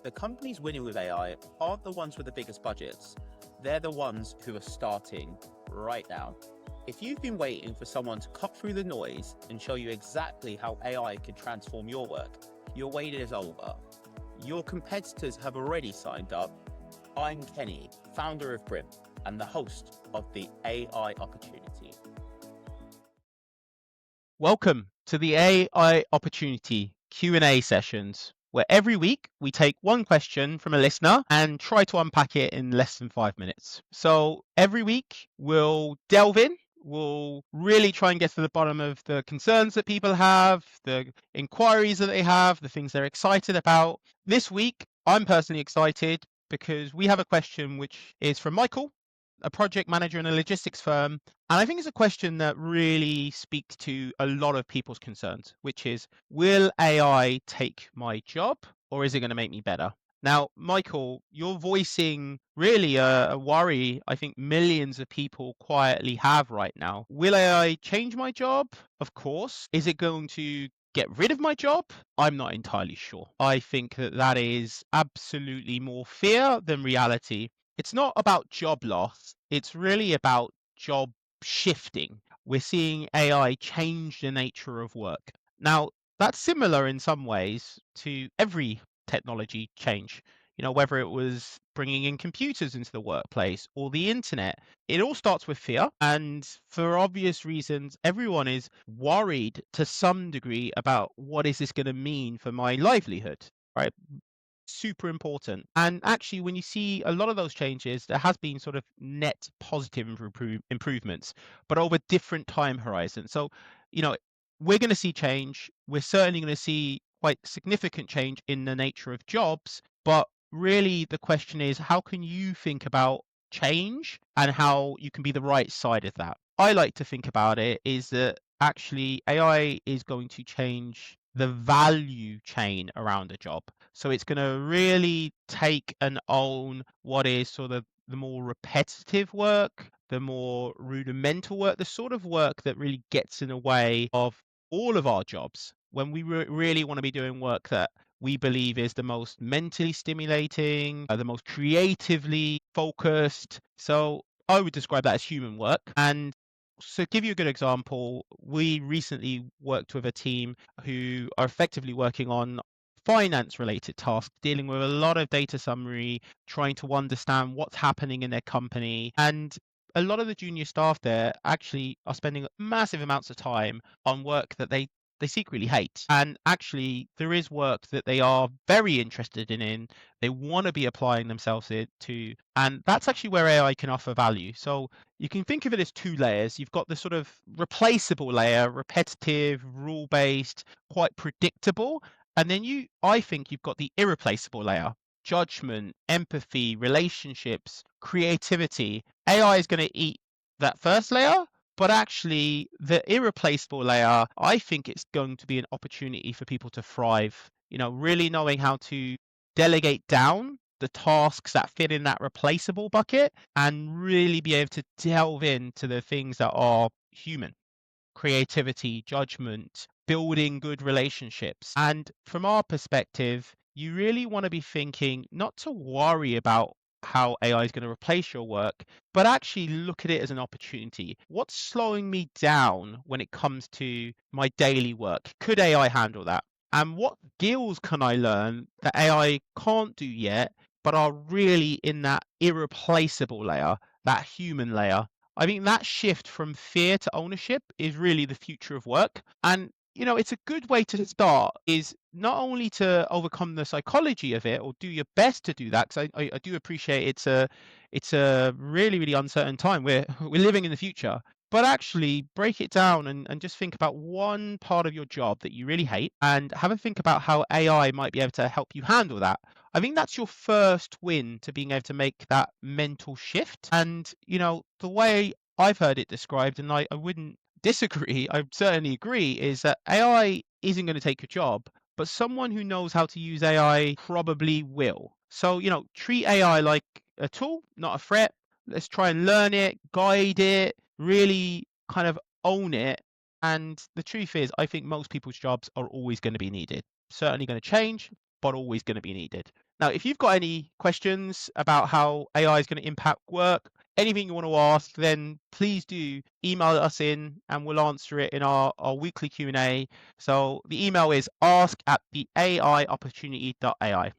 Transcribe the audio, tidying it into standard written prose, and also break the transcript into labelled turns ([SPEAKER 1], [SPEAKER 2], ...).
[SPEAKER 1] the companies winning with AI aren't the ones with the biggest budgets. They're the ones who are starting right now. If you've been waiting for someone to cut through the noise and show you exactly how AI can transform your work, your wait is over. Your competitors have already signed up. I'm Kenny, founder of Brim and the host of the AI Opportunity.
[SPEAKER 2] Welcome to the AI Opportunity Q&A sessions, where every week we take one question from a listener and try to unpack it in less than 5 minutes. So every week we'll delve in, we'll really try and get to the bottom of the concerns that people have, the inquiries that they have, the things they're excited about. This week, I'm personally excited because we have a question which is from Michael, a project manager in a logistics firm. And I think it's a question that really speaks to a lot of people's concerns, which is, will AI take my job or is it going to make me better? Now, Michael, you're voicing really a worry I think millions of people quietly have right now. Will AI change my job? Of course. Is it going to get rid of my job? I'm not entirely sure. I think that is absolutely more fear than reality. It's not about job loss. It's really about job shifting. We're seeing AI change the nature of work. Now, that's similar in some ways to every technology change. You know, whether it was bringing in computers into the workplace or the internet, it all starts with fear. And for obvious reasons, everyone is worried to some degree about what is this going to mean for my livelihood, right? Super important. And actually, when you see a lot of those changes, there has been sort of net positive improvements, but over different time horizons. So, you know, we're going to see change. We're certainly going to see quite significant change in the nature of jobs. But really, the question is, how can you think about change and how you can be the right side of that? I like to think about it is that actually AI is going to change the value chain around a job. So it's going to really take and own what is sort of the more repetitive work, the more rudimental work, the sort of work that really gets in the way of all of our jobs when we really want to be doing work that we believe is the most mentally stimulating, the most creatively focused. So I would describe that as human work. And so, give you a good example, we recently worked with a team who are effectively working on finance related tasks, dealing with a lot of data summary, trying to understand what's happening in their company. And a lot of the junior staff there actually are spending massive amounts of time on work that they secretly hate. And actually, there is work that they are very interested in, they want to be applying themselves to, and that's actually where AI can offer value. So you can think of it as two layers. You've got the sort of replaceable layer, repetitive, rule-based, quite predictable. And then I think you've got the irreplaceable layer, judgment, empathy, relationships, creativity. AI is going to eat that first layer, but actually the irreplaceable layer, I think it's going to be an opportunity for people to thrive, you know, really knowing how to delegate down the tasks that fit in that replaceable bucket and really be able to delve into the things that are human, creativity, judgment, building good relationships. And from our perspective, you really want to be thinking not to worry about how AI is going to replace your work, but actually look at it as an opportunity. What's slowing me down when it comes to my daily work? Could AI handle that? And what skills can I learn that AI can't do yet, but are really in that irreplaceable layer, that human layer? I think that shift from fear to ownership is really the future of work. And you know, it's a good way to start is not only to overcome the psychology of it or do your best to do that, because I do appreciate it's a really, really uncertain time. We're living in the future, but actually break it down and just think about one part of your job that you really hate and have a think about how AI might be able to help you handle that. I think that's your first win to being able to make that mental shift. And, you know, the way I've heard it described, and I wouldn't disagree, I certainly agree, is that AI isn't going to take your job, but someone who knows how to use AI probably will. So, you know, treat AI like a tool, not a threat. Let's try and learn it, guide it, really kind of own it. And the truth is, I think most people's jobs are always going to be needed. Certainly going to change, but always going to be needed. Now, if you've got any questions about how AI is going to impact work, anything you want to ask, then please do email us in and we'll answer it in our weekly Q&A. So the email is ask@theaiopportunity.ai.